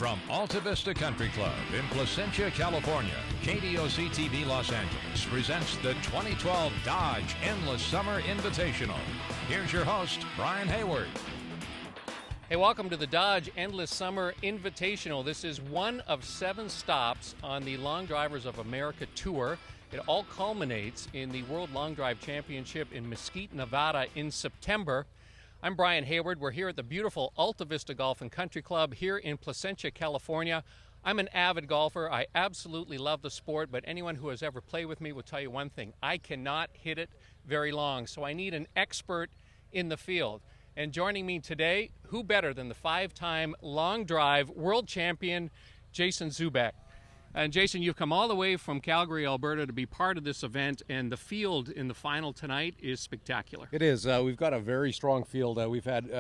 From Alta Vista Country Club in Placentia, California, KDOC-TV Los Angeles presents the 2012 Dodge Endless Summer Invitational. Here's your host, Brian Hayward. Hey, welcome to the Dodge Endless Summer Invitational. This is one of 7 stops on the Long Drivers of America Tour. It all culminates in the World Long Drive Championship in Mesquite, Nevada in September. I'm Brian Hayward. We're here at the beautiful Alta Vista Golf and Country Club here in Placentia, California. I'm an avid golfer. I absolutely love the sport, but anyone who has ever played with me will tell you one thing. I cannot hit it very long, so I need an expert in the field. And joining me today, who better than the 5-time long drive world champion, Jason Zubek. And Jason, you've come all the way from Calgary, Alberta to be part of this event, and the field in the final tonight is spectacular. It is. We've got a very strong field. We've had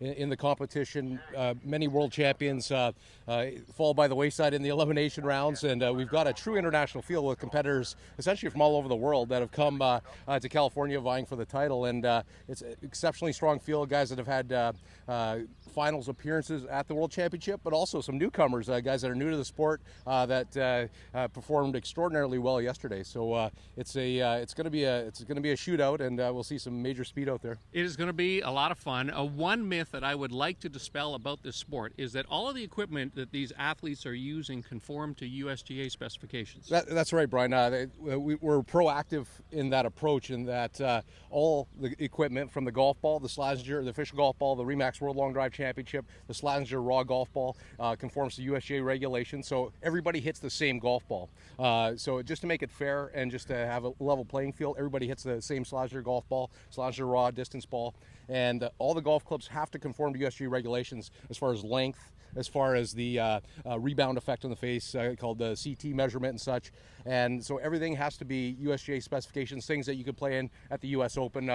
in the competition many world champions fall by the wayside in the elimination rounds, and we've got a true international field with competitors essentially from all over the world that have come to California vying for the title, and it's an exceptionally strong field, guys that have had finals appearances at the World Championship, but also some newcomers, guys that are new to the sport that performed extraordinarily well yesterday. So it's going to be a shootout, and we'll see some major speed out there. It is going to be a lot of fun. One myth that I would like to dispel about this sport is that all of the equipment that these athletes are using conform to USGA specifications. That's right, Brian. We're proactive in that approach, in that all the equipment from the golf ball, the Slazenger, the official golf ball, the Remax World Long Drive Championship, the Slazenger Raw golf ball conforms to USGA regulations. So everybody hits the same golf ball. So just to make it fair and just to have a level playing field, everybody hits the same Slazenger golf ball, Slazenger Raw distance ball, and all the golf clubs have to conform to USGA regulations as far as length, as far as the rebound effect on the face, called the CT measurement and such. And so everything has to be USGA specifications, things that you could play in at the US Open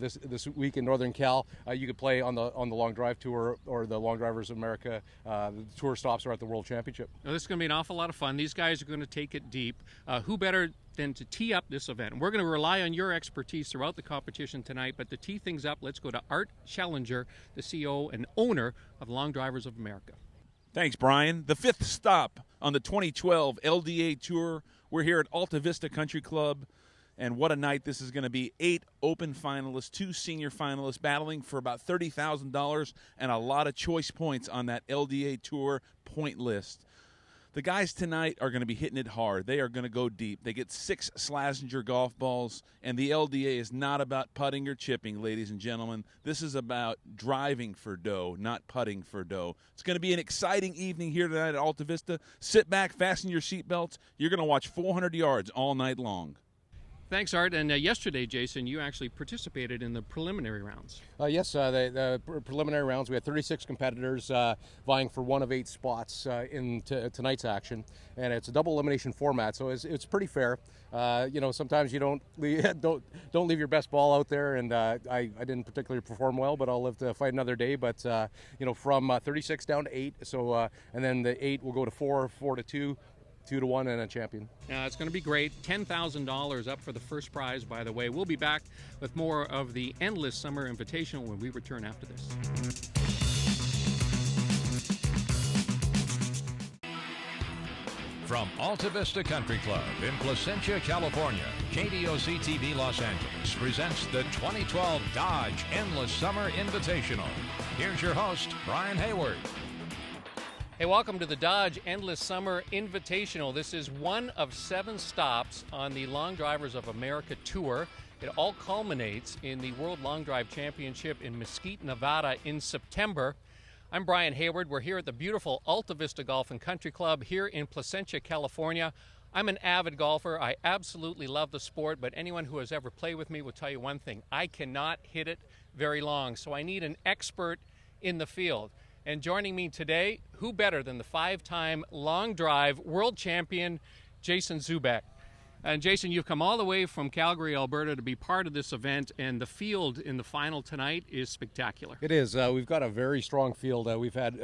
this week in Northern Cal. You could play on the Long Drive Tour or the Long Drivers of America. The tour stops are at the World Championship. Now, this is going to be an awful lot of fun. These guys are going to take it deep. Who better than to tee up this event? And we're going to rely on your expertise throughout the competition tonight, but to tee things up, let's go to Art Schellinger, the CEO and owner of Long Drivers of America. Thanks, Brian. The 5th stop on the 2012 LDA Tour. We're here at Alta Vista Country Club, and what a night this is going to be. 8 open finalists, 2 senior finalists battling for about $30,000 and a lot of choice points on that LDA Tour point list. The guys tonight are going to be hitting it hard. They are going to go deep. They get 6 Slazenger golf balls, and the LDA is not about putting or chipping, ladies and gentlemen. This is about driving for dough, not putting for dough. It's going to be an exciting evening here tonight at Alta Vista. Sit back, fasten your seatbelts. You're going to watch 400 yards all night long. Thanks, Art. And yesterday, Jason, you actually participated in the preliminary rounds. Yes, the preliminary rounds, we had 36 competitors vying for one of 8 spots in tonight's action, and it's a double elimination format, so it's pretty fair. Sometimes you don't leave your best ball out there, and I didn't particularly perform well, but I'll live to fight another day. But from 36 down to 8, so and then the 8 will go to 4, 4 to 2. 2 to 1 and a champion. It's going to be great. $10,000 up for the first prize, by the way. We'll be back with more of the Endless Summer Invitational when we return after this. From Alta Vista Country Club in Placentia, California, KDOC-TV Los Angeles presents the 2012 Dodge Endless Summer Invitational. Here's your host, Brian Hayward. Hey, welcome to the Dodge Endless Summer Invitational. This is one of 7 stops on the Long Drivers of America Tour. It all culminates in the World Long Drive Championship in Mesquite, Nevada in September. I'm Brian Hayward. We're here at the beautiful Alta Vista Golf and Country Club here in Placentia, California. I'm an avid golfer. I absolutely love the sport, but anyone who has ever played with me will tell you one thing. I cannot hit it very long, so I need an expert in the field. And joining me today, who better than the 5-time long drive world champion, Jason Zubek. And Jason, you've come all the way from Calgary, Alberta to be part of this event, and the field in the final tonight is spectacular. It is. We've got a very strong field. We've had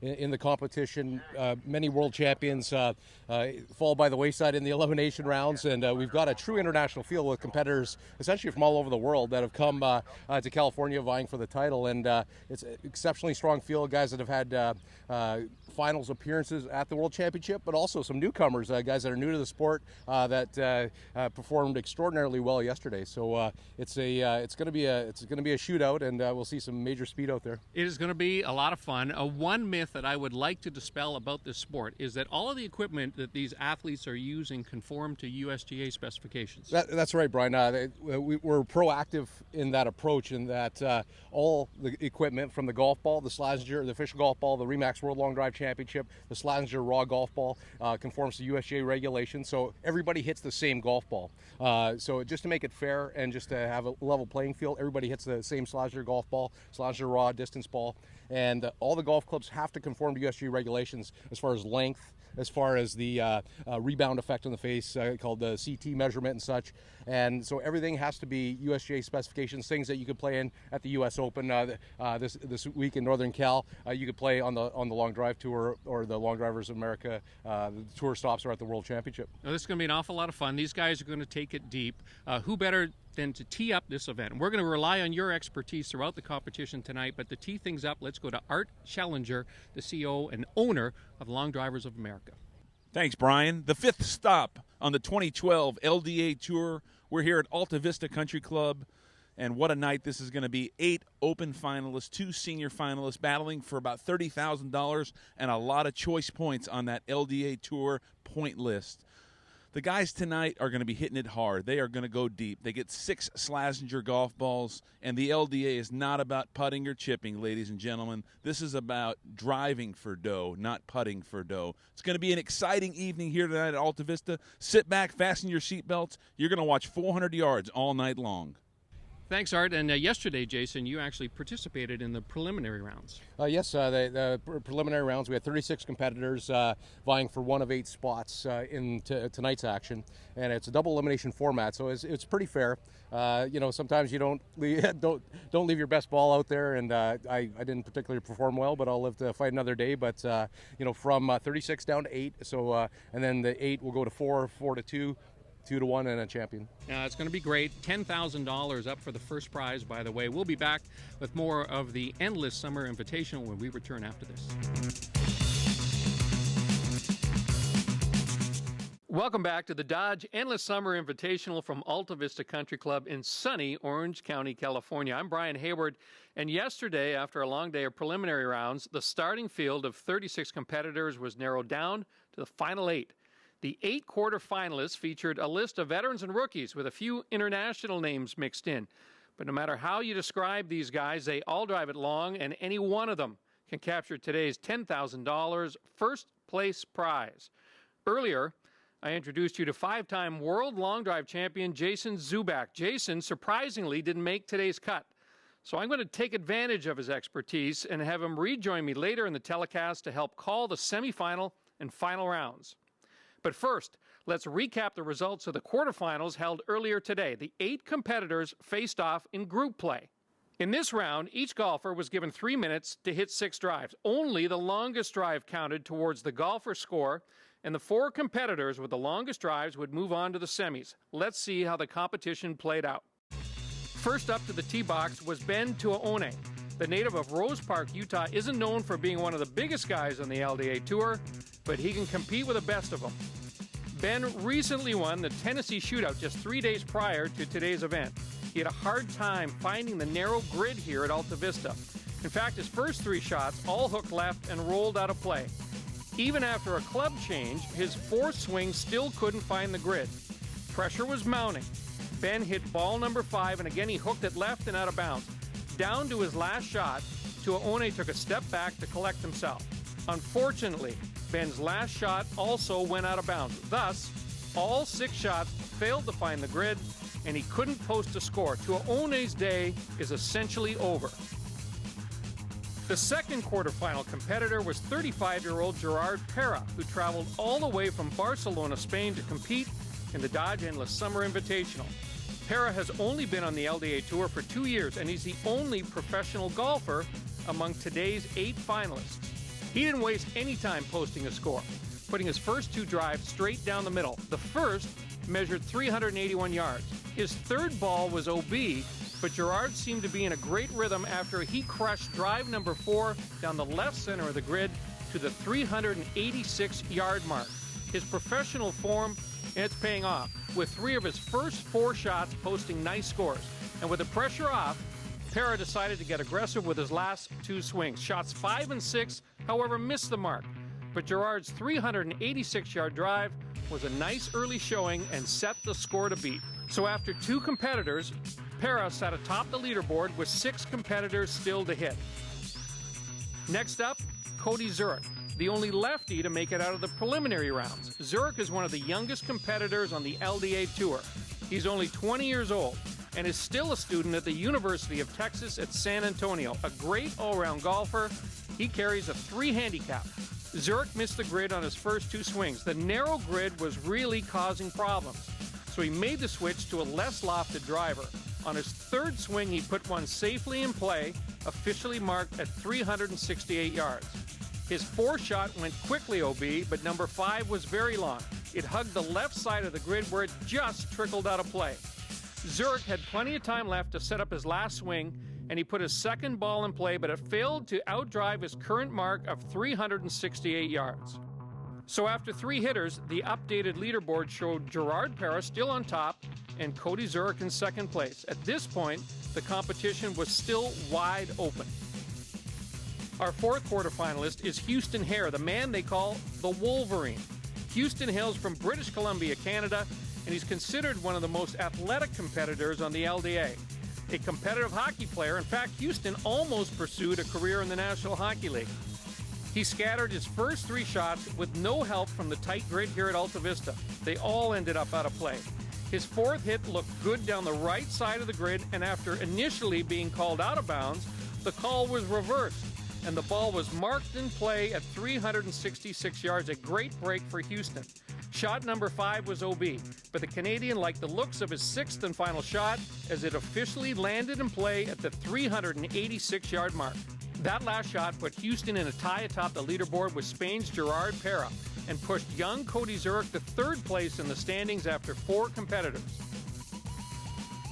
in the competition many world champions fall by the wayside in the elimination rounds, and we've got a true international field with competitors essentially from all over the world that have come to California vying for the title, and it's an exceptionally strong field. Guys that have had finals appearances at the World Championship, but also some newcomers, guys that are new to the sport that performed extraordinarily well yesterday. So it's going to be a shootout, and we'll see some major speed out there. It is going to be a lot of fun. One myth that I would like to dispel about this sport is that all of the equipment that these athletes are using conform to USGA specifications. That's right, Brian. We're proactive in that approach, in that all the equipment from the golf ball, the Slazenger, the official golf ball, the Remax World Long Drive Championship, the Slazenger Raw golf ball conforms to USGA regulations, so everybody hits the same golf ball. So just to make it fair and just to have a level playing field, everybody hits the same Slazenger golf ball, Slazenger Raw distance ball, and all the golf clubs have to conform to USGA regulations as far as length, as far as the rebound effect on the face, called the CT measurement and such. And so everything has to be USGA specifications, things that you could play in at the U.S. Open this week in Northern Cal. You could play on the Long Drive Tour or the Long Drivers of America. The tour stops are at the World Championship. Now, this is going to be an awful lot of fun. These guys are going to take it deep. Who better than to tee up this event? And we're going to rely on your expertise throughout the competition tonight, but to tee things up, let's go to Art Schellinger, the CEO and owner of Long Drivers of America. Thanks, Brian. The fifth stop on the 2012 LDA Tour. We're here at Alta Vista Country Club, and what a night this is going to be. 8 open finalists, 2 senior finalists battling for about $30,000 and a lot of choice points on that LDA Tour point list. The guys tonight are going to be hitting it hard. They are going to go deep. They get 6 Slazenger golf balls, and the LDA is not about putting or chipping, ladies and gentlemen. This is about driving for dough, not putting for dough. It's going to be an exciting evening here tonight at Alta Vista. Sit back, fasten your seatbelts. You're going to watch 400 yards all night long. Thanks, Art. And yesterday, Jason, you actually participated in the preliminary rounds. Yes, the preliminary rounds, we had 36 competitors vying for one of 8 spots in tonight's action, and it's a double elimination format, so it's pretty fair. Sometimes you don't leave your best ball out there, and I didn't particularly perform well, but I'll live to fight another day. But from 36 down to 8, so and then the 8 will go to 4, 4 to 2. 2 to 1 and a champion. It's going to be great. $10,000 up for the first prize, by the way. We'll be back with more of the Endless Summer Invitational when we return after this. Welcome back to the Dodge Endless Summer Invitational from Alta Vista Country Club in sunny Orange County, California. I'm Brian Hayward, and yesterday, after a long day of preliminary rounds, the starting field of 36 competitors was narrowed down to the final 8. The 8 quarterfinalists featured a list of veterans and rookies with a few international names mixed in. But no matter how you describe these guys, they all drive it long, and any one of them can capture today's $10,000 first place prize. Earlier, I introduced you to 5-time World Long Drive champion Jason Zubak. Jason, surprisingly, didn't make today's cut. So I'm going to take advantage of his expertise and have him rejoin me later in the telecast to help call the semifinal and final rounds. But first, let's recap the results of the quarterfinals held earlier today. The 8 competitors faced off in group play. In this round, each golfer was given 3 minutes to hit 6 drives. Only the longest drive counted towards the golfer's score, and the 4 competitors with the longest drives would move on to the semis. Let's see how the competition played out. First up to the tee box was Ben Tuaone. The native of Rose Park, Utah, isn't known for being one of the biggest guys on the LDA Tour, but he can compete with the best of them. Ben recently won the Tennessee Shootout just 3 days prior to today's event. He had a hard time finding the narrow grid here at Alta Vista. In fact, his first 3 shots all hooked left and rolled out of play. Even after a club change, his 4th swing still couldn't find the grid. Pressure was mounting. Ben hit ball number 5, and again he hooked it left and out of bounds. Down to his last shot, Tuaone took a step back to collect himself. Unfortunately, Ben's last shot also went out of bounds. Thus, all 6 shots failed to find the grid, and he couldn't post a score. Tuaone's day is essentially over. The second quarterfinal competitor was 35-year-old Gerard Pera, who traveled all the way from Barcelona, Spain to compete in the Dodge Endless Summer Invitational. Para has only been on the LDA Tour for 2 years, and he's the only professional golfer among today's 8 finalists. He didn't waste any time posting a score, putting his first 2 drives straight down the middle. The first measured 381 yards. His third ball was OB, but Gerard seemed to be in a great rhythm after he crushed drive number 4 down the left center of the grid to the 386-yard mark. His professional form, and it's paying off, with 3 of his first 4 shots posting nice scores. And with the pressure off, Para decided to get aggressive with his last 2 swings. Shots 5 and 6, however, missed the mark. But Gerard's 386-yard drive was a nice early showing and set the score to beat. So after 2 competitors, Para sat atop the leaderboard with 6 competitors still to hit. Next up, Cody Zurich, the only lefty to make it out of the preliminary rounds. Zurich is one of the youngest competitors on the LDA Tour. He's only 20 years old and is still a student at the University of Texas at San Antonio. A great all-around golfer, he carries a 3 handicap. Zurich missed the grid on his first 2 swings. The narrow grid was really causing problems, so he made the switch to a less lofted driver. On his 3rd swing, he put one safely in play, officially marked at 368 yards. His 4th shot went quickly OB, but number 5 was very long. It hugged the left side of the grid where it just trickled out of play. Zurich had plenty of time left to set up his last swing, and he put his 2nd ball in play, but it failed to outdrive his current mark of 368 yards. So after 3 hitters, the updated leaderboard showed Gerard Para still on top and Cody Zurich in 2nd place. At this point, the competition was still wide open. Our 4th quarterfinalist is Houston Hare, the man they call the Wolverine. Houston hails from British Columbia, Canada, and he's considered one of the most athletic competitors on the LDA. A competitive hockey player, in fact, Houston almost pursued a career in the National Hockey League. He scattered his first 3 shots with no help from the tight grid here at Alta Vista. They all ended up out of play. His 4th hit looked good down the right side of the grid, and after initially being called out of bounds, the call was reversed, and the ball was marked in play at 366 yards, a great break for Houston. Shot number 5 was OB, but the Canadian liked the looks of his 6th and final shot as it officially landed in play at the 386-yard mark. That last shot put Houston in a tie atop the leaderboard with Spain's Gerard Para and pushed young Cody Zurich to 3rd place in the standings after 4 competitors.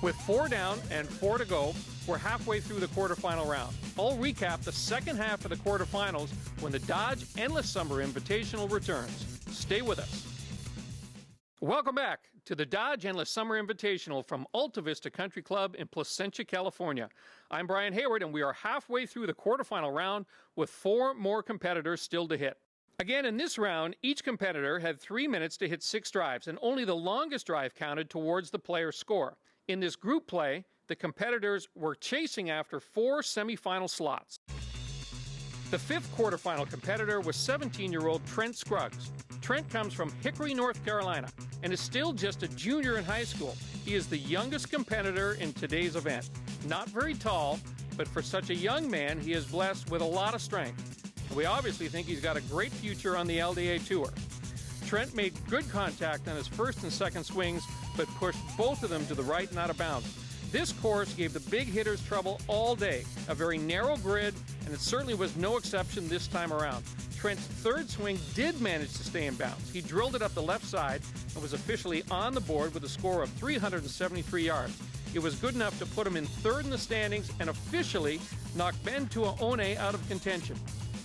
With 4 down and 4 to go, we're halfway through the quarterfinal round. I'll recap the second half of the quarterfinals when the Dodge Endless Summer Invitational returns. Stay with us. Welcome back to the Dodge Endless Summer Invitational from Alta Vista Country Club in Placentia, California. I'm Brian Hayward, and we are halfway through the quarterfinal round with 4 more competitors still to hit. Again, in this round, each competitor had 3 minutes to hit 6 drives, and only the longest drive counted towards the player's score. In this group play, the competitors were chasing after 4 semifinal slots. The 5th quarterfinal competitor was 17-year-old Trent Scruggs. Trent comes from Hickory, North Carolina, and is still just a junior in high school. He is the youngest competitor in today's event. Not very tall, but for such a young man, he is blessed with a lot of strength. We obviously think he's got a great future on the LDA Tour. Trent made good contact on his 1st and 2nd swings, but pushed both of them to the right and out of bounds. This course gave the big hitters trouble all day. A very narrow grid, and it certainly was no exception this time around. Trent's 3rd swing did manage to stay in bounds. He drilled it up the left side and was officially on the board with a score of 373 yards. It was good enough to put him in 3rd in the standings and officially knocked Ben Tuaone out of contention.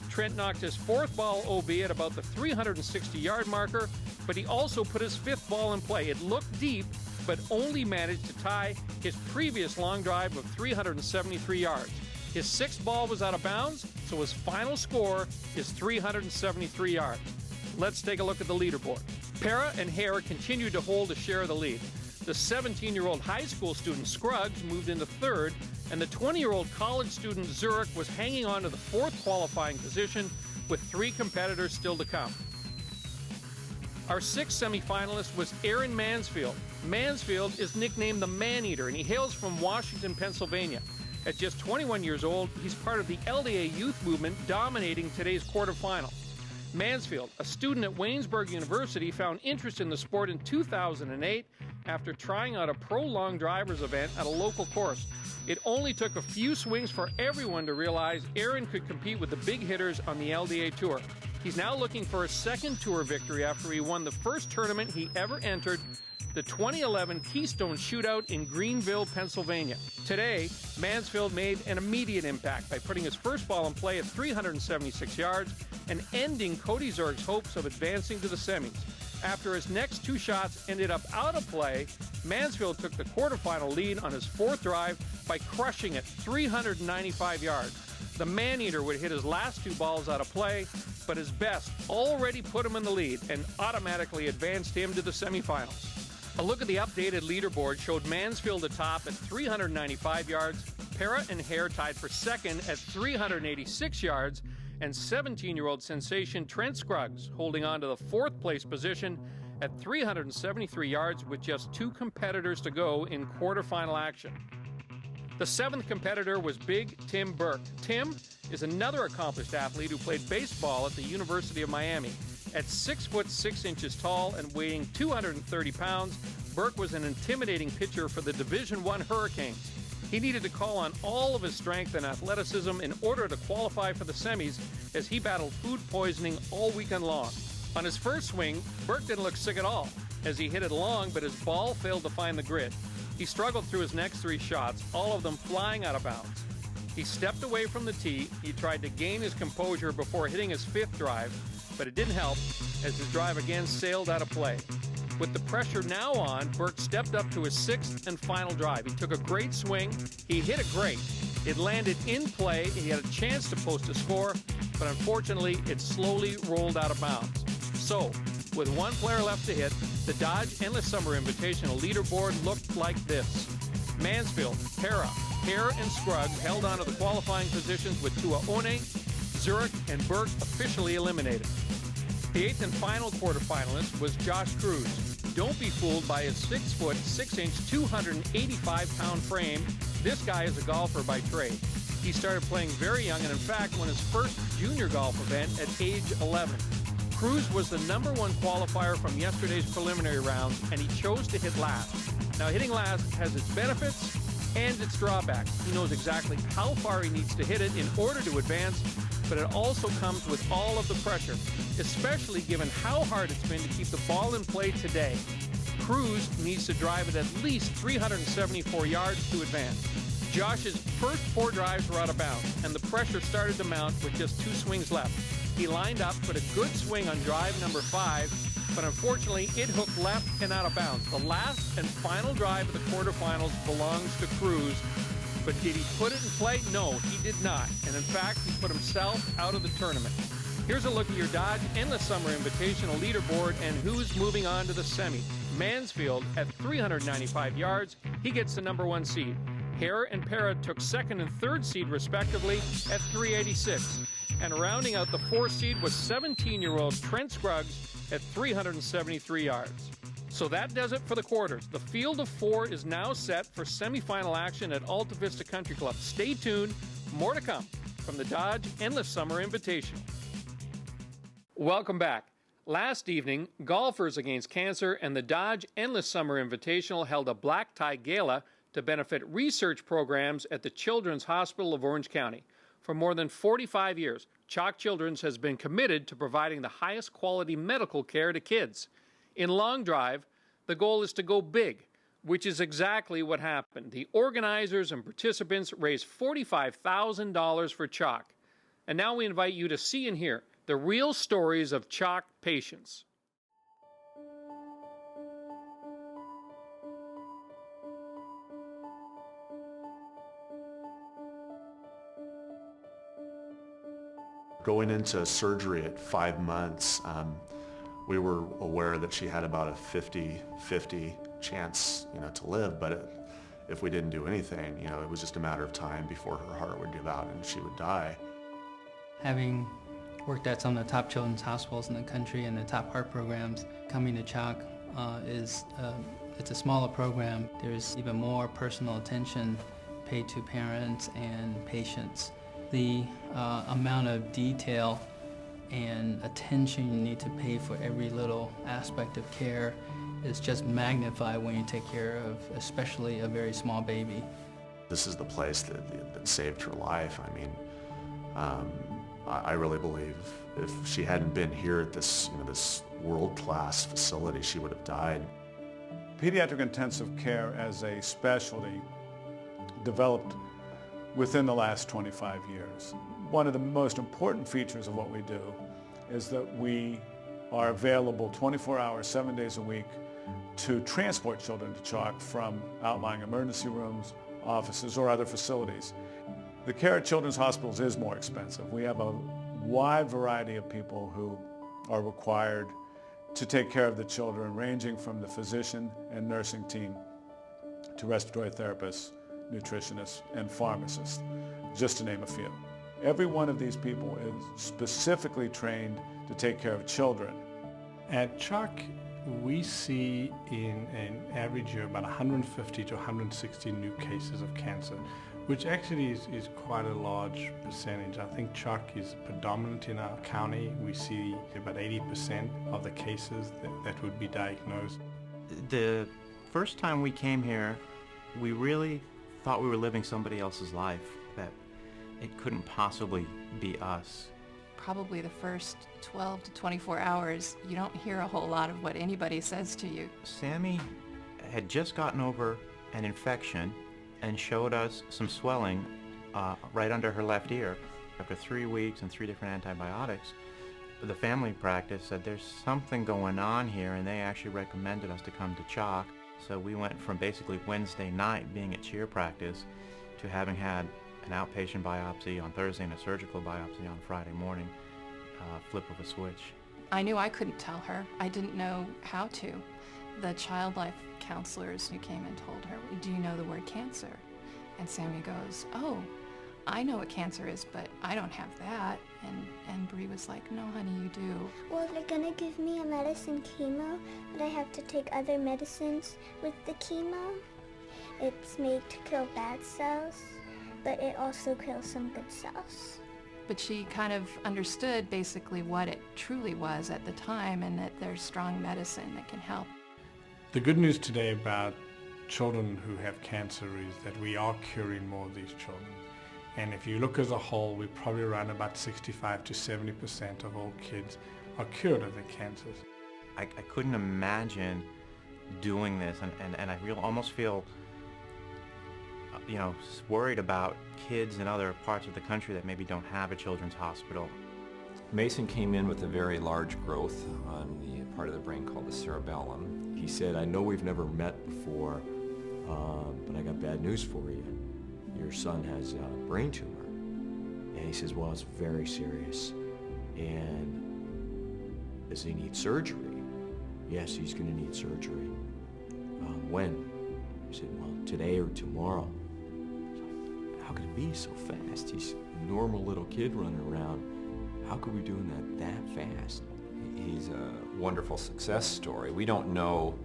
Trent knocked his 4th ball OB at about the 360-yard marker, but he also put his 5th ball in play. It looked deep, but only managed to tie his previous long drive of 373 yards. His 6th ball was out of bounds, so his final score is 373 yards. Let's take a look at the leaderboard. Para and Hare continued to hold a share of the lead. The 17-year-old high school student Scruggs moved into 3rd, and the 20-year-old college student Zurich was hanging on to the 4th qualifying position with 3 competitors still to come. Our 6th semifinalist was Aaron Mansfield. Mansfield is nicknamed the Man-Eater, and he hails from Washington, Pennsylvania. At just 21 years old, he's part of the LDA youth movement dominating today's quarterfinal. Mansfield, a student at Waynesburg University, found interest in the sport in 2008 after trying out a pro long drivers event at a local course. It only took a few swings for everyone to realize Aaron could compete with the big hitters on the LDA Tour. He's now looking for a second Tour victory after he won the first tournament he ever entered, the 2011 Keystone Shootout in Greenville, Pennsylvania. Today, Mansfield made an immediate impact by putting his first ball in play at 376 yards and ending Cody Zerg's hopes of advancing to the semis. After his next two shots ended up out of play, Mansfield took the quarterfinal lead on his fourth drive by crushing it 395 yards. The man-eater would hit his last two balls out of play, but his best already put him in the lead and automatically advanced him to the semifinals. A look at the updated leaderboard showed Mansfield atop at 395 yards, Para and Hare tied for second at 386 yards, and 17-year-old sensation Trent Scruggs holding on to the fourth place position at 373 yards with just two competitors to go in quarterfinal action. The seventh competitor was Big Tim Burke. Tim is another accomplished athlete who played baseball at the University of Miami. At 6 foot 6 inches tall and weighing 230 pounds, Burke was an intimidating pitcher for the Division I Hurricanes. He needed to call on all of his strength and athleticism in order to qualify for the semis, as he battled food poisoning all weekend long. On his first swing, Burke didn't look sick at all, as he hit it long, but his ball failed to find the grid. He struggled through his next three shots, all of them flying out of bounds. He stepped away from the tee. He tried to gain his composure before hitting his fifth drive, but it didn't help, as his drive again sailed out of play. With the pressure now on, Burke stepped up to his sixth and final drive. He took a great swing. He hit it great. It landed in play. He had a chance to post a score, but unfortunately, it slowly rolled out of bounds. So, with one player left to hit, the Dodge Endless Summer Invitational leaderboard looked like this. Mansfield, Para, Hare, and Scruggs held on to the qualifying positions with Tuaone, Zurich, and Burke officially eliminated. The eighth and final quarterfinalist was Josh Cruz. Don't be fooled by his 6 foot 6 inch, 285-pound frame. This guy is a golfer by trade. He started playing very young and in fact won his first junior golf event at age 11. Cruz was the #1 qualifier from yesterday's preliminary round, and he chose to hit last. Now, hitting last has its benefits and its drawbacks. He knows exactly how far he needs to hit it in order to advance, but it also comes with all of the pressure, especially given how hard it's been to keep the ball in play today. Cruz needs to drive it at least 374 yards to advance. Josh's first 4 drives were out of bounds, and the pressure started to mount with just 2 swings left. He lined up, put a good swing on drive number 5, but unfortunately it hooked left and out of bounds. The last and final drive of the quarterfinals belongs to Cruz, but did he put it in play? No, he did not, and in fact, he put himself out of the tournament. Here's a look at your Dodge Endless Summer Invitational leaderboard and who's moving on to the semi. Mansfield at 395 yards, he gets the #1 seed. Hare and Para took 2nd and 3rd seed respectively at 386. And rounding out the 4th seed was 17-year-old Trent Scruggs at 373 yards. So that does it for the quarters. The field of 4 is now set for semifinal action at Alta Vista Country Club. Stay tuned, more to come from the Dodge Endless Summer Invitational. Welcome back. Last evening, Golfers Against Cancer and the Dodge Endless Summer Invitational held a black tie gala to benefit research programs at the Children's Hospital of Orange County. For more than 45 years, CHOC Children's has been committed to providing the highest quality medical care to kids. In Long Drive, the goal is to go big, which is exactly what happened. The organizers and participants raised $45,000 for CHOC. And now we invite you to see and hear the real stories of CHOC patients. Going into surgery at 5 months, we were aware that she had about a 50-50 chance, to live, but if we didn't do anything, it was just a matter of time before her heart would give out and she would die. Having worked at some of the top children's hospitals in the country and the top heart programs, coming to CHOC it's a smaller program. There's even more personal attention paid to parents and patients. The amount of detail and attention you need to pay for every little aspect of care is just magnified when you take care of especially a very small baby. This is the place that saved her life. I mean, I really believe if she hadn't been here at this, this world-class facility, she would have died. Pediatric intensive care as a specialty developed within the last 25 years. One of the most important features of what we do is that we are available 24 hours, 7 days a week to transport children to CHOC from outlying emergency rooms, offices, or other facilities. The care at children's hospitals is more expensive. We have a wide variety of people who are required to take care of the children, ranging from the physician and nursing team to respiratory therapists, nutritionists, and pharmacists, just to name a few. Every one of these people is specifically trained to take care of children. At CHOC, we see in an average year about 150 to 160 new cases of cancer, which actually is quite a large percentage. I think CHOC is predominant in our county. We see about 80% of the cases that would be diagnosed. The first time we came here, we really thought we were living somebody else's life, that it couldn't possibly be us. Probably the first 12 to 24 hours, you don't hear a whole lot of what anybody says to you. Sammy had just gotten over an infection and showed us some swelling right under her left ear. After 3 weeks and 3 different antibiotics, the family practice said there's something going on here, and they actually recommended us to come to CHOC. So we went from basically Wednesday night being at cheer practice to having had an outpatient biopsy on Thursday and a surgical biopsy on Friday morning, flip of a switch. I knew I couldn't tell her. I didn't know how to. The child life counselors who came and told her, "Do you know the word cancer?" And Sammy goes, "Oh, I know what cancer is, but I don't have that." And Bree was like, "No, honey, you do." Well, they're gonna give me a medicine chemo, but I have to take other medicines with the chemo. It's made to kill bad cells, but it also kills some good cells. But she kind of understood basically what it truly was at the time, and that there's strong medicine that can help. The good news today about children who have cancer is that we are curing more of these children. And if you look as a whole, we probably around about 65 to 70% of all kids are cured of their cancers. I couldn't imagine doing this, and I almost feel worried about kids in other parts of the country that maybe don't have a children's hospital. Mason came in with a very large growth on the part of the brain called the cerebellum. He said, "I know we've never met before, but I got bad news for you. Your son has a brain tumor." And he says, "Well, it's very serious. And does he need surgery?" "Yes, he's going to need surgery." "When?" He said, "Well, today or tomorrow." How could it be so fast? He's a normal little kid running around. How could we do that fast? He's a wonderful success story. We don't know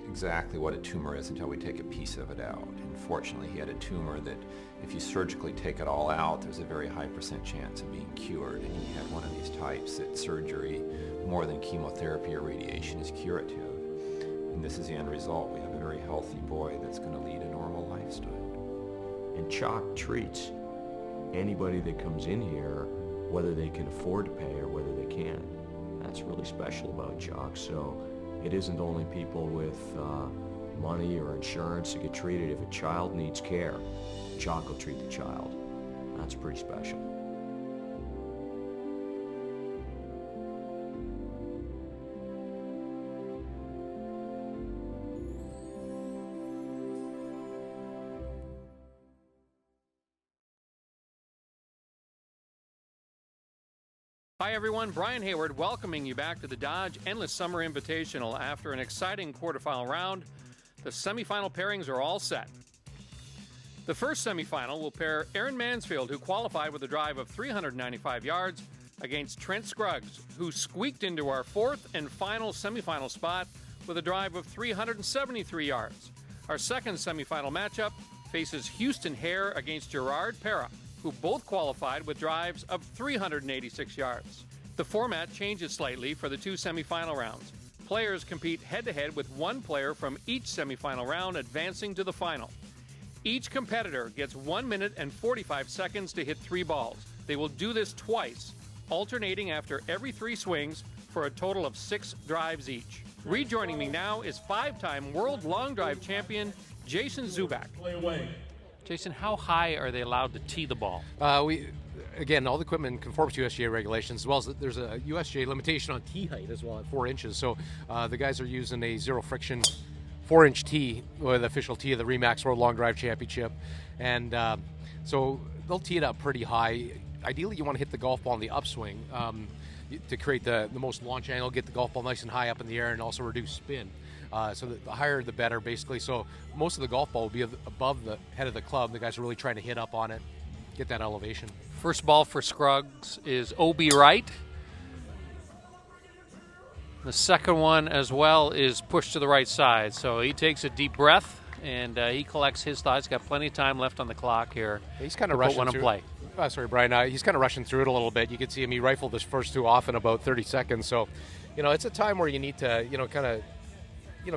exactly what a tumor is until we take a piece of it out. And fortunately, he had a tumor that if you surgically take it all out, there's a very high % chance of being cured. And he had one of these types that surgery, more than chemotherapy or radiation, is curative. And this is the end result. We have a very healthy boy that's going to lead a normal lifestyle. And CHOC treats anybody that comes in here, whether they can afford to pay or whether they can't. That's really special about CHOC. So it isn't only people with money or insurance that get treated. If a child needs care, CHOC will treat the child. That's pretty special. Hi everyone, Brian Hayward welcoming you back to the Dodge Endless Summer Invitational. After an exciting quarterfinal round, the semifinal pairings are all set. The first semifinal will pair Aaron Mansfield, who qualified with a drive of 395 yards, against Trent Scruggs, who squeaked into our fourth and final semifinal spot with a drive of 373 yards. Our second semifinal matchup faces Houston Hare against Gerard Pera. who both qualified with drives of 386 yards. The format changes slightly for the two semifinal rounds. Players compete head-to-head with one player from each semifinal round advancing to the final. Each competitor gets 1 minute and 45 seconds to hit 3 balls. They will do this twice, alternating after every 3 swings for a total of 6 drives each. Rejoining me now is 5-time world long drive champion Jason Zubak. Jason, how high are they allowed to tee the ball? Again, all the equipment conforms to USGA regulations, as well as there's a USGA limitation on tee height as well at 4 inches. So the guys are using a zero friction 4-inch tee, or the official tee of the RE/MAX World Long Drive Championship. And so they'll tee it up pretty high. Ideally, you want to hit the golf ball in the upswing to create the most launch angle, get the golf ball nice and high up in the air, and also reduce spin. So the higher the better, basically. So most of the golf ball will be above the head of the club. The guys are really trying to hit up on it, get that elevation. First ball for Scruggs is OB right. The second one as well is pushed to the right side. So he takes a deep breath and he collects his thoughts. Got plenty of time left on the clock here. He's kind of rushing one through. Play. Sorry, Brian. He's kind of rushing through it a little bit. You can see him. He rifled his first 2 off in about 30 seconds. So, it's a time where you need to, kind of,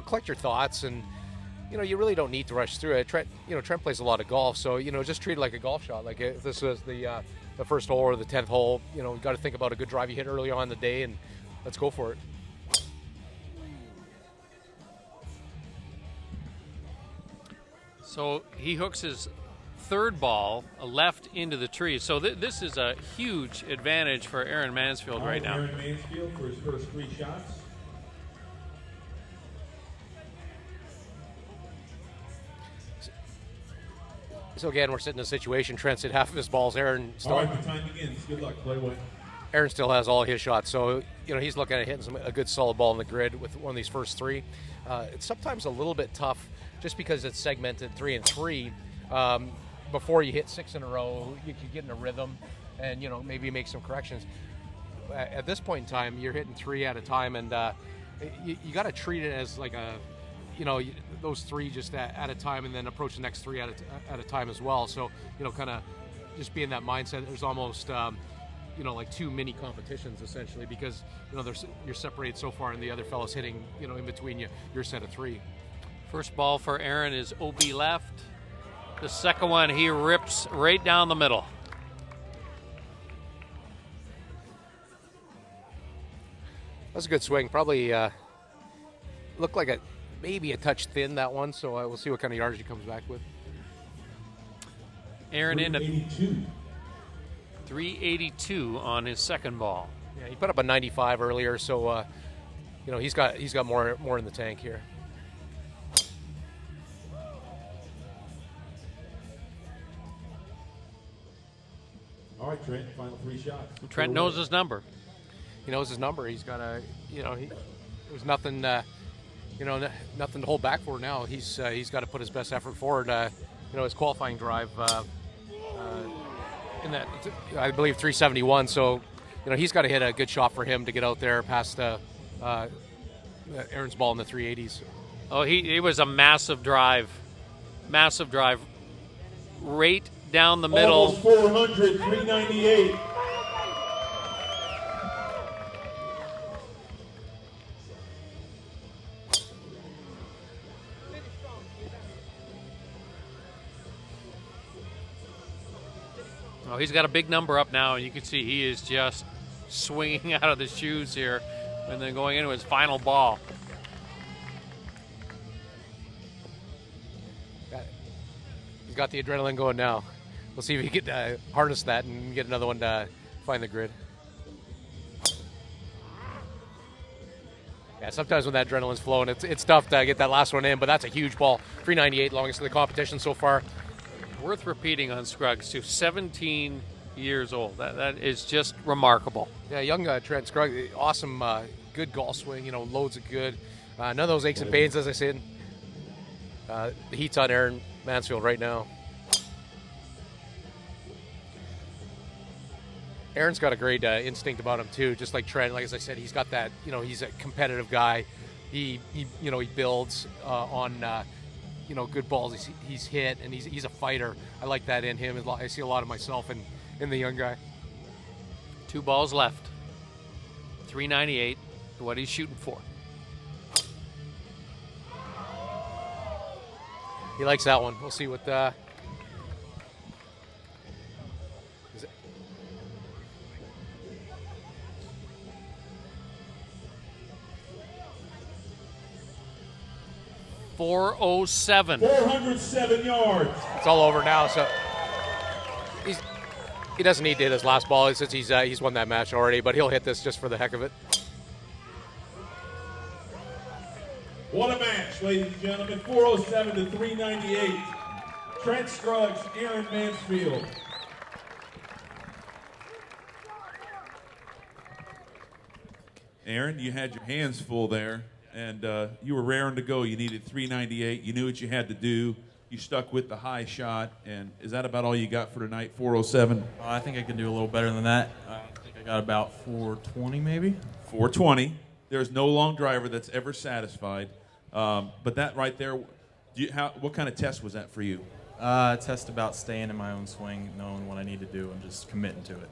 collect your thoughts, and you really don't need to rush through it. Trent plays a lot of golf, so just treat it like a golf shot. Like if this was the first hole or the 10th hole, you got to think about a good drive you hit early on in the day, and let's go for it. So he hooks his third ball left into the tree. So this is a huge advantage for Aaron Mansfield right now. Aaron Mansfield for his first 3 shots. So again, we're sitting in a situation. Trent's hit half of his balls. Aaron still. All right, the time begins. Good luck. Play away. Aaron still has all his shots, so he's looking at hitting a good solid ball in the grid with one of these first 3. It's sometimes a little bit tough, just because it's segmented 3 and 3. Before you hit 6 in a row, you can get in a rhythm, and maybe make some corrections. At this point in time, you're hitting 3 at a time, and you got to treat it as like a. Those 3 just at a time, and then approach the next 3 at a time as well. So, kind of just be in that mindset. There's almost, like 2 mini competitions essentially, because, you're separated so far, and the other fellow's hitting, in between you, your set of 3. First ball for Aaron is OB left. The second one, he rips right down the middle. That's a good swing. Probably looked like maybe a touch thin, that one, so we'll see what kind of yardage he comes back with. Aaron in at 382 on his second ball. Yeah, he put up a 95 earlier, so he's got more in the tank here. All right, Trent, final 3 shots. Trent knows his number. He knows his number. He's got there's nothing. Nothing to hold back for now. He's got to put his best effort forward. His qualifying drive in that, I believe, 371. So, he's got to hit a good shot for him to get out there past Aaron's ball in the 380s. Oh, he was a massive drive, right down the middle. Almost 400, 398. Oh, he's got a big number up now, and you can see he is just swinging out of the shoes here and then going into his final ball. He's got the adrenaline going now. We'll see if he can harness that and get another one to find the grid. Yeah, sometimes when that adrenaline's flowing, it's tough to get that last one in, but that's a huge ball. 398, longest in the competition so far. Worth repeating on Scruggs, too. 17 years old. That is just remarkable. Yeah, young Trent Scruggs, awesome, good golf swing. Loads of good. None of those aches and pains, as I said. The heat's on Aaron Mansfield right now. Aaron's got a great instinct about him too, just like Trent. Like as I said, he's got that. He's a competitive guy. He builds on good balls he's hit, and he's a fighter. I like that in him. I see a lot of myself in the young guy. 2 balls left. 398, what he's shooting for. He likes that one. We'll see what is it? .407. 407 yards. It's all over now, so he doesn't need to hit his last ball since he's won that match already, but he'll hit this just for the heck of it. What a match, ladies and gentlemen. 407 to 398. Trent Scruggs, Aaron Mansfield. Aaron, you had your hands full there, and you were raring to go. You needed 398. You knew what you had to do. You stuck with the high shot, and is that about all you got for tonight, 407? I think I can do a little better than that. I think I got about 420 maybe. 420. There's no long driver that's ever satisfied. But that right there, what kind of test was that for you? Test about staying in my own swing, knowing what I need to do, and just committing to it.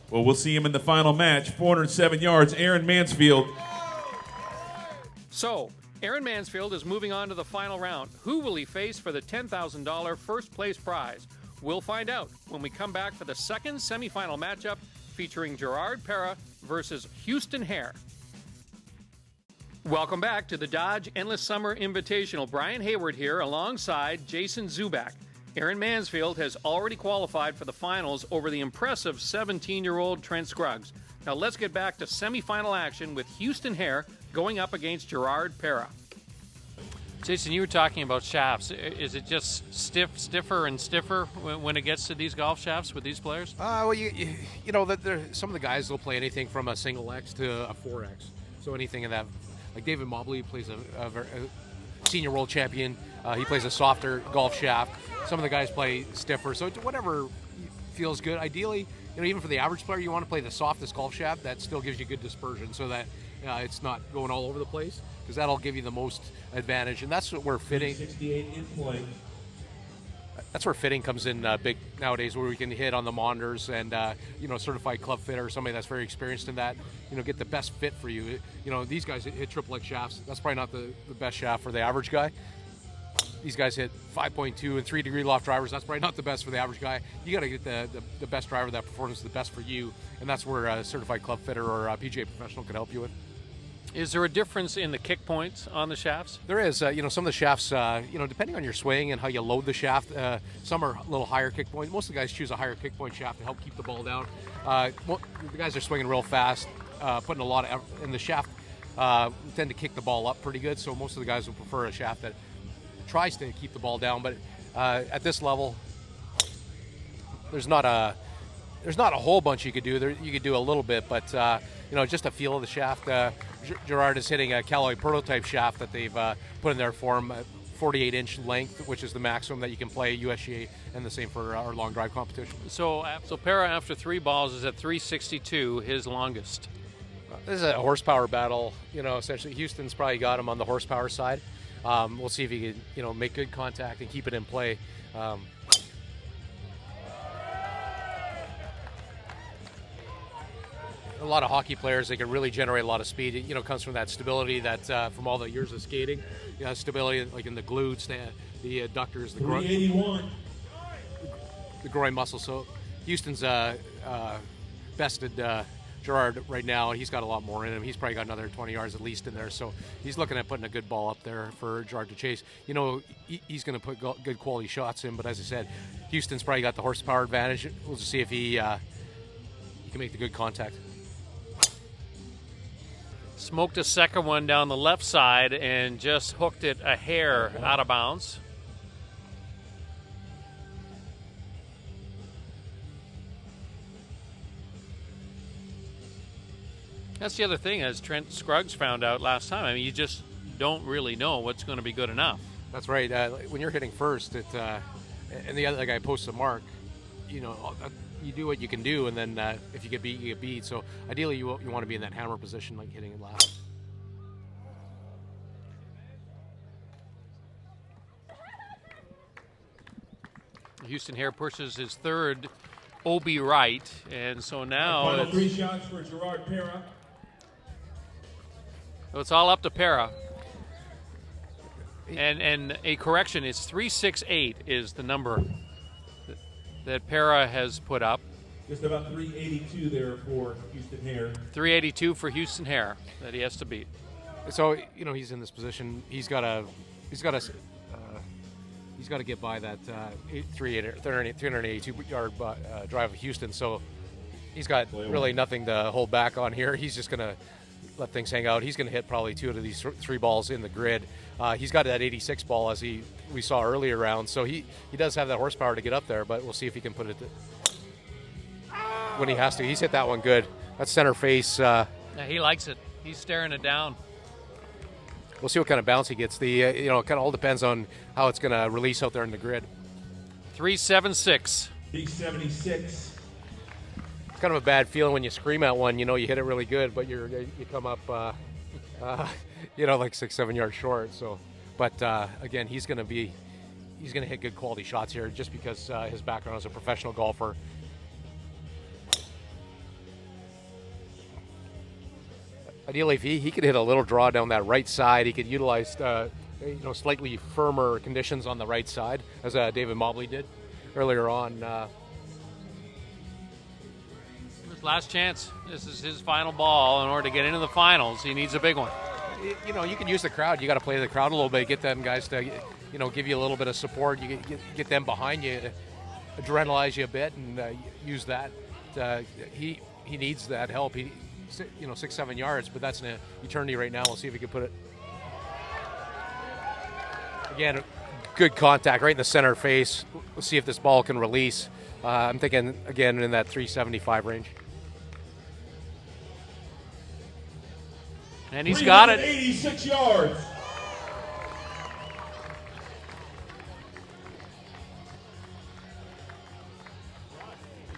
Well, we'll see him in the final match. 407 yards, Aaron Mansfield. So, Aaron Mansfield is moving on to the final round. Who will he face for the $10,000 first place prize? We'll find out when we come back for the second semifinal matchup featuring Gerard Pera versus Houston Hare. Welcome back to the Dodge Endless Summer Invitational. Brian Hayward here alongside Jason Zubak. Aaron Mansfield has already qualified for the finals over the impressive 17-year-old Trent Scruggs. Now let's get back to semifinal action with Houston Hare going up against Gerard Pera. Jason, you were talking about shafts. Is it just stiffer and stiffer when it gets to these golf shafts with these players? Well, some of the guys will play anything from a single X to a 4X. So anything in that. Like David Mobley plays a senior world champion. He plays a softer golf shaft. Some of the guys play stiffer. So whatever feels good. Ideally, even for the average player, you want to play the softest golf shaft that still gives you good dispersion, so that it's not going all over the place, because that'll give you the most advantage. And that's what we're fitting. 68 in play. That's where fitting comes in big nowadays, where we can hit on the monitors and, certified club fitter, somebody that's very experienced in that, get the best fit for you. These guys hit triple X shafts. That's probably not the best shaft for the average guy. These guys hit 5.2 and 3-degree loft drivers. That's probably not the best for the average guy. You got to get the best driver that performs the best for you, and that's where a certified club fitter or a PGA professional could help you with. Is there a difference in the kick points on the shafts? There is. Some of the shafts, depending on your swing and how you load the shaft, some are a little higher kick point. Most of the guys choose a higher kick point shaft to help keep the ball down. The guys are swinging real fast, putting a lot of effort in the shaft, tend to kick the ball up pretty good, so most of the guys will prefer a shaft that tries to keep the ball down. But at this level, there's not a whole bunch you could do. You could do a little bit, but just a feel of the shaft. Gerard is hitting a Callaway prototype shaft that they've put in there for him, 48-inch length, which is the maximum that you can play USGA, and the same for our long drive competition. So Pera, after 3 balls, is at 362, his longest. This is a horsepower battle. Essentially, Houston's probably got him on the horsepower side. We'll see if he can, make good contact and keep it in play. A lot of hockey players, they can really generate a lot of speed. It comes from that stability that from all the years of skating. Stability like in the glutes, the adductors, the groin, the groin muscle. So Houston's bested Gerard right now, and he's got a lot more in him. He's probably got another 20 yards at least in there. So he's looking at putting a good ball up there for Gerard to chase. He's going to put good quality shots in, but as I said, Houston's probably got the horsepower advantage. We'll just see if he can make the good contact. Smoked a second one down the left side and just hooked it a hair out of bounds. That's the other thing, as Trent Scruggs found out last time. You just don't really know what's going to be good enough. That's right. When you're hitting first, and the other guy posts a mark, you do what you can do, and then if you get beat, you get beat. So ideally, you want to be in that hammer position, like hitting it last. Houston Hare pushes his third OB right, and so now Final 3 shots for Gerard Pera. So it's all up to Pera. And a correction, it's 368 is the number that Pera has put up. Just about 382 there for Houston Hare. 382 for Houston Hare that he has to beat. So he's in this position. He's got to get by that 382 yard drive of Houston. So he's got really nothing to hold back on here. He's just going to let things hang out. He's going to hit probably 2 out of these 3 balls in the grid. He's got that 86 ball as we saw earlier round. So he does have that horsepower to get up there, but we'll see if he can put it when he has to. He's hit that one good. That's center face. Yeah, he likes it. He's staring it down. We'll see what kind of bounce he gets. It kind of all depends on how it's going to release out there in the grid. 376. 376. It's kind of a bad feeling when you scream at one. You hit it really good, but you come up, like 6-7 yards short. So, but again, he's going to hit good quality shots here just because his background as a professional golfer. Ideally, if he could hit a little draw down that right side, he could utilize slightly firmer conditions on the right side, as David Mobley did earlier on. His last chance. This is his final ball. In order to get into the finals, he needs a big one. You can use the crowd. You got to play the crowd a little bit, get them guys to, give you a little bit of support. You get them behind you, adrenalize you a bit, and use that. He needs that help. 6-7 yards, but that's an eternity right now. We'll see if he can put it. Again, good contact right in the center face. We'll see if this ball can release. I'm thinking, again, in that 375 range. And he's got it. 86 yards.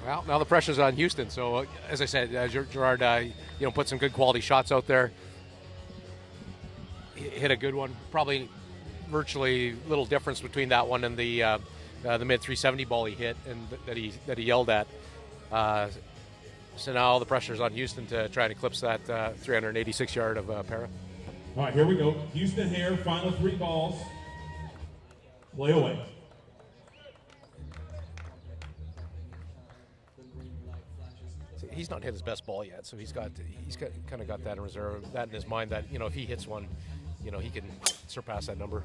Well, now the pressure's on Houston. So, as I said, Gerard, put some good quality shots out there. Hit a good one. Probably virtually little difference between that one and the mid 370 ball he hit and that he yelled at. So now the pressure's on Houston to try and eclipse that 386 yard of Pera. All right, here we go. Houston Hare, final 3 balls. Play away. He's not hit his best ball yet, so he's kind of got that in reserve, that in his mind that if he hits one, he can surpass that number.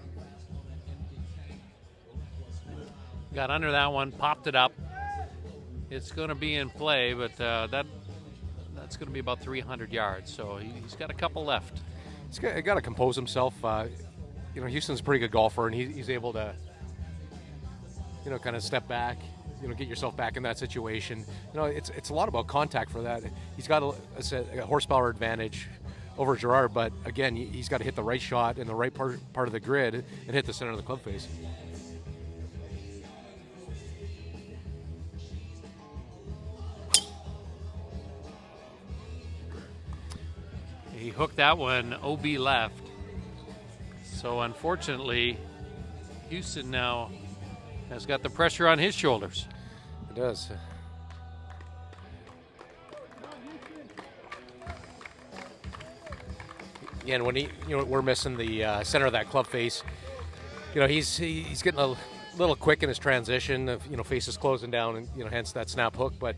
Got under that one, popped it up. It's going to be in play, but that's going to be about 300 yards. So he's got a couple left. He's got to compose himself. Houston's a pretty good golfer, and he's able to, kind of step back. Get yourself back in that situation. It's a lot about contact for that. He's got a horsepower advantage over Gerard, but again, he's got to hit the right shot in the right part of the grid and hit the center of the club face. He hooked that one OB left. So unfortunately, Houston now has got the pressure on his shoulders. It does. Again, when we're missing the center of that club face. He's getting a little quick in his transition. Of face is closing down, and hence that snap hook. But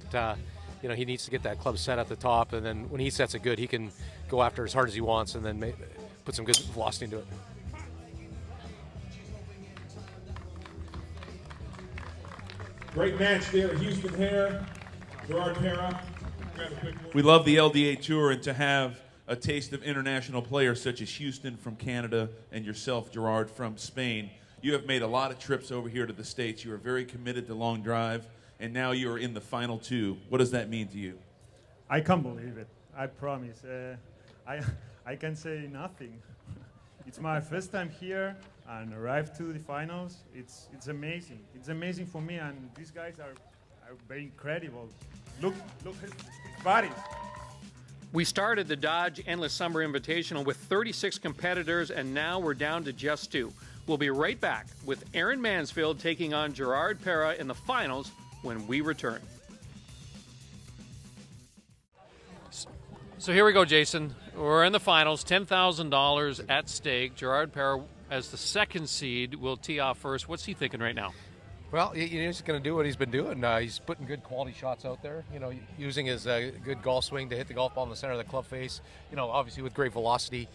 he needs to get that club set at the top, and then when he sets it good, he can go after as hard as he wants, and then put some good velocity into it. Great match there, Houston Hare, Gerard Pera. We love the LDA Tour, and to have a taste of international players such as Houston from Canada and yourself, Gerard, from Spain. You have made a lot of trips over here to the States. You are very committed to long drive, and now you are in the final 2. What does that mean to you? I can't believe it. I promise. I can say nothing. It's my first time here and arrived to the finals. It's amazing. It's amazing for me, and these guys are very incredible. Look at his bodies. We started the Dodge Endless Summer Invitational with 36 competitors, and now we're down to just 2. We'll be right back with Aaron Mansfield taking on Gerard Pera in the finals when we return. So here we go, Jason. We're in the finals, $10,000 at stake. Gerard Pera, as the second seed, will tee off first. What's he thinking right now? Well, he's going to do what he's been doing. He's putting good quality shots out there, using his good golf swing to hit the golf ball in the center of the club face, obviously with great velocity.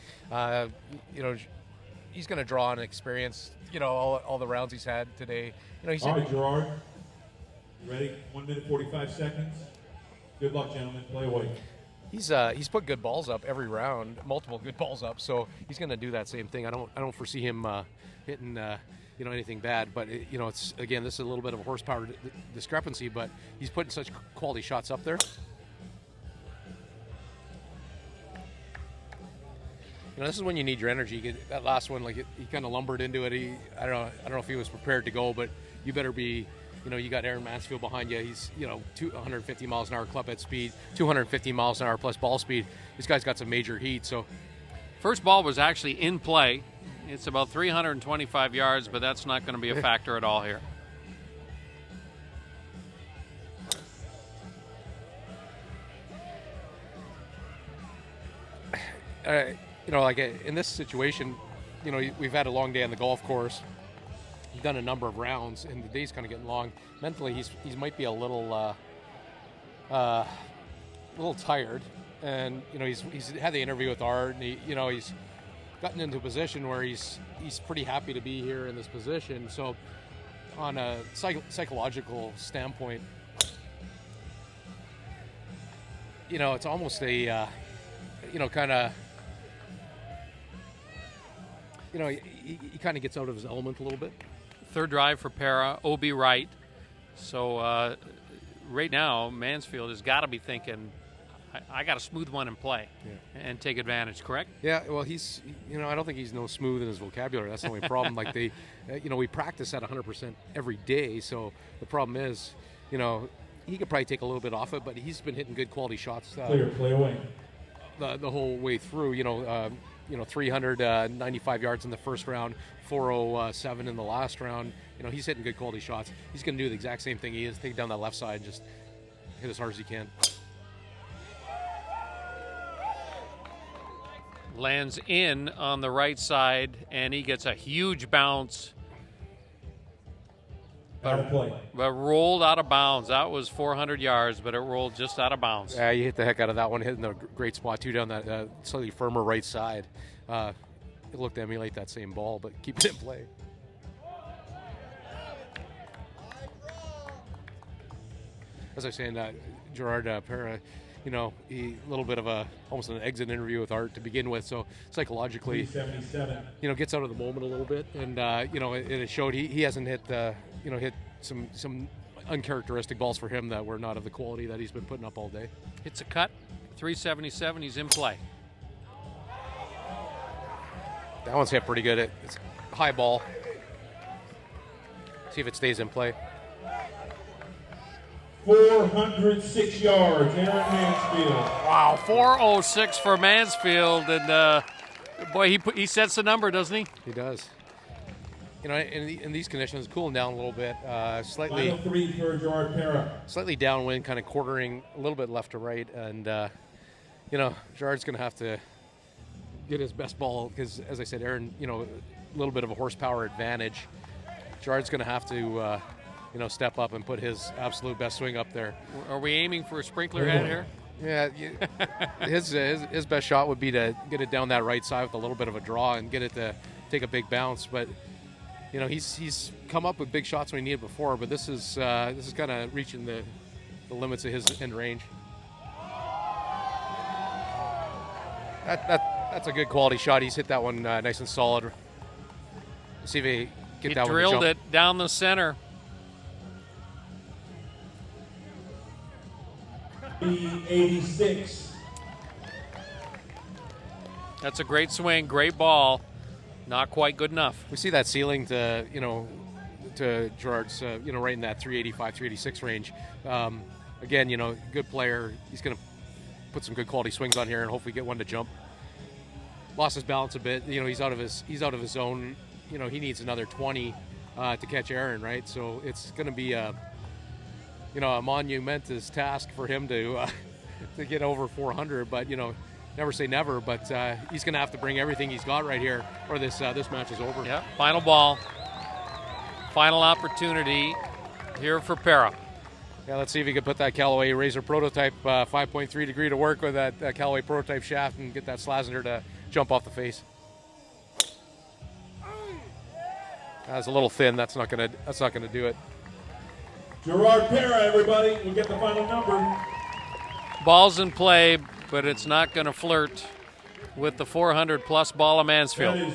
He's going to draw on experience, all the rounds he's had today. All right, Gerard. You ready? 1 minute, 45 seconds. Good luck, gentlemen. Play away. He's put good balls up every round, multiple good balls up, so he's going to do that same thing. I don't foresee him hitting anything bad, but it's, again, this is a little bit of a horsepower discrepancy, but he's putting such quality shots up there. This is when you need your energy. That last one, he kind of lumbered into it. I don't know if he was prepared to go, but you better be. You got Aaron Mansfield behind you. He's 150 miles an hour club head speed, 250 miles an hour plus ball speed. This guy's got some major heat. So, first ball was actually in play. It's about 325 yards, but that's not going to be a factor at all here. In this situation, we've had a long day on the golf course. We've done a number of rounds, and the day's kind of getting long. Mentally, he might be a little tired, and he's had the interview with Art, and he's gotten into a position where he's pretty happy to be here in this position. So, on a psychological standpoint, it's almost a kind of. He kind of gets out of his element a little bit. Third drive for Pera, OB right. So right now, Mansfield has got to be thinking, I got a smooth one in play and take advantage, correct? Yeah, well, he's, I don't think he's no smooth in his vocabulary. That's the only problem. We practice at 100% every day. So the problem is, he could probably take a little bit off it, but he's been hitting good quality shots. Play away. The whole way through, 395 yards in the first round, 407 in the last round. He's hitting good quality shots. He's going to do the exact same thing he is, take down that left side, just hit as hard as he can. Lands in on the right side, and he gets a huge bounce. But rolled out of bounds. That was 400 yards, but it rolled just out of bounds. Yeah, you hit the heck out of that one, hitting a great spot, too, down that slightly firmer right side. It looked to emulate that same ball, but keep it in play. As I was saying, Gerard Pera, a little bit of almost an exit interview with Art to begin with, so psychologically, gets out of the moment a little bit, and it showed he hasn't hit hit some uncharacteristic balls for him that were not of the quality that he's been putting up all day. Hits a cut, 377, he's in play. That one's hit pretty good. It's a high ball. See if it stays in play. 406 yards, Aaron Mansfield. Wow, 406 for Mansfield, and boy, he sets the number, doesn't he? He does. In these conditions, cooling down a little bit, slightly. Final three for Gerard Pera. Slightly downwind, kind of quartering a little bit left to right, and Gerard's going to have to get his best ball because, as I said, Aaron, a little bit of a horsepower advantage. Gerard's going to have to. Step up and put his absolute best swing up there. Are we aiming for a sprinkler head here? Yeah, his best shot would be to get it down that right side with a little bit of a draw and get it to take a big bounce. But he's come up with big shots when he needed before. But this is kind of reaching the limits of his end range. That's a good quality shot. He's hit that one nice and solid. Let's see if he get that one. He drilled it down the center. 86. That's a great swing, great ball. Not quite good enough. We see that ceiling to Gerard's right in that 385, 386 range. Again, good player. He's going to put some good quality swings on here and hopefully get one to jump. Lost his balance a bit. He's out of his zone he needs another 20 to catch Aaron, right? So it's going to be a monumentous task for him to get over 400. But never say never. But he's going to have to bring everything he's got right here, or this match is over. Yeah. Final ball. Final opportunity here for Para. Yeah, let's see if he can put that Callaway Razor prototype 5.3 degree to work with that Callaway prototype shaft and get that Slazenger to jump off the face. That's a little thin. That's not gonna do it. Gerard Para, everybody, will get the final number. Ball's in play, but it's not going to flirt with the 400-plus ball of Mansfield. That is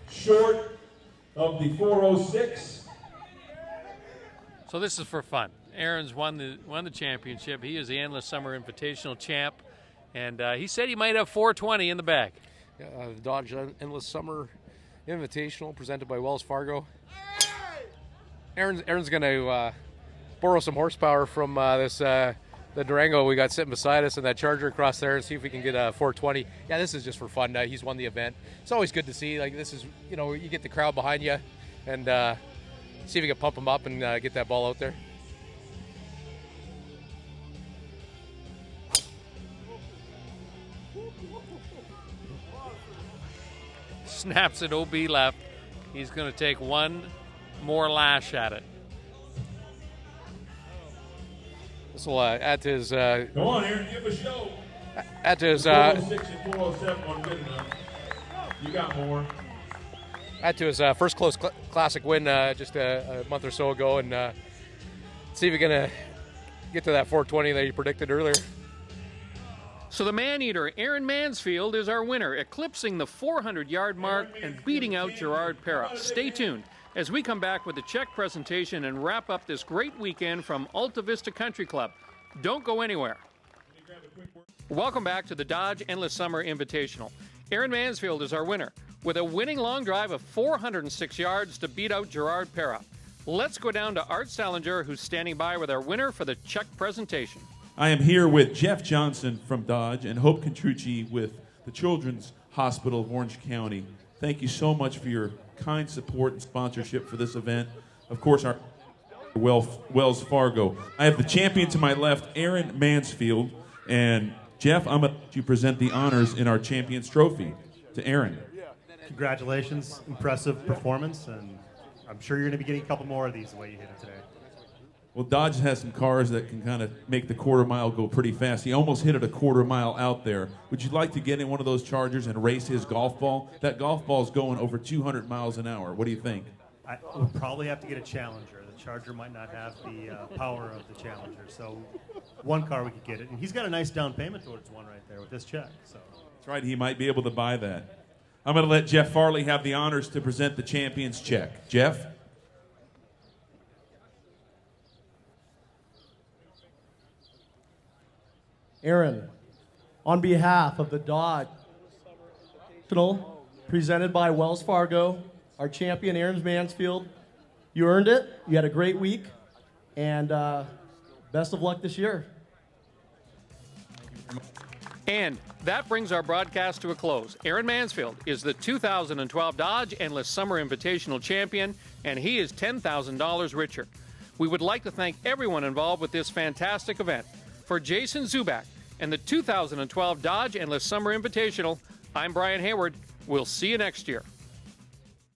short of the 406. So this is for fun. Aaron's won the championship. He is the Endless Summer Invitational champ, and he said he might have 420 in the bag. The Dodge Endless Summer Invitational presented by Wells Fargo. Aaron's going to borrow some horsepower from the Durango we got sitting beside us and that Charger across there and see if we can get a 420. Yeah, this is just for fun. He's won the event. It's always good to see. Like, this is, you get the crowd behind you and see if you can pump them up and get that ball out there. Snaps it OB left. He's going to take one more lash at it. This will add to his. Come on, Aaron, give a show. Add to his. 406 and 407 aren't good enough. You got more. Add to his first close classic win just a month or so ago, and see if we're gonna get to that 420 that you predicted earlier. So the man-eater, Aaron Mansfield, is our winner, eclipsing the 400-yard mark and beating out Gerard Para. Stay tuned as we come back with the check presentation and wrap up this great weekend from Alta Vista Country Club. Don't go anywhere. Welcome back to the Dodge Endless Summer Invitational. Aaron Mansfield is our winner with a winning long drive of 406 yards to beat out Gerard Para. Let's go down to Art Salinger, who's standing by with our winner for the check presentation. I am here with Jeff Johnson from Dodge and Hope Contrucci with the Children's Hospital of Orange County. Thank you so much for your kind support and sponsorship for this event. Of course, our Wells Fargo. I have the champion to my left, Aaron Mansfield, and Jeff, I'm going to present the honors in our Champions Trophy to Aaron. Congratulations, impressive performance, and I'm sure you're going to be getting a couple more of these the way you hit it today. Well, Dodge has some cars that can kind of make the quarter mile go pretty fast. He almost hit it a quarter mile out there. Would you like to get in one of those Chargers and race his golf ball? That golf ball's going over 200 miles an hour. What do you think? I would probably have to get a Challenger. The Charger might not have the power of the Challenger. So one car we could get it. And he's got a nice down payment towards one right there with this check. So that's right. He might be able to buy that. I'm going to let Jeff Farley have the honors to present the champion's check. Jeff? Aaron, on behalf of the Dodge presented by Wells Fargo, our champion Aaron Mansfield, you earned it. You had a great week, and best of luck this year. And that brings our broadcast to a close. Aaron Mansfield is the 2012 Dodge Endless Summer Invitational champion, and he is $10,000 richer. We would like to thank everyone involved with this fantastic event. For Jason Zubak and the 2012 Dodge Endless Summer Invitational, I'm Brian Hayward. We'll see you next year.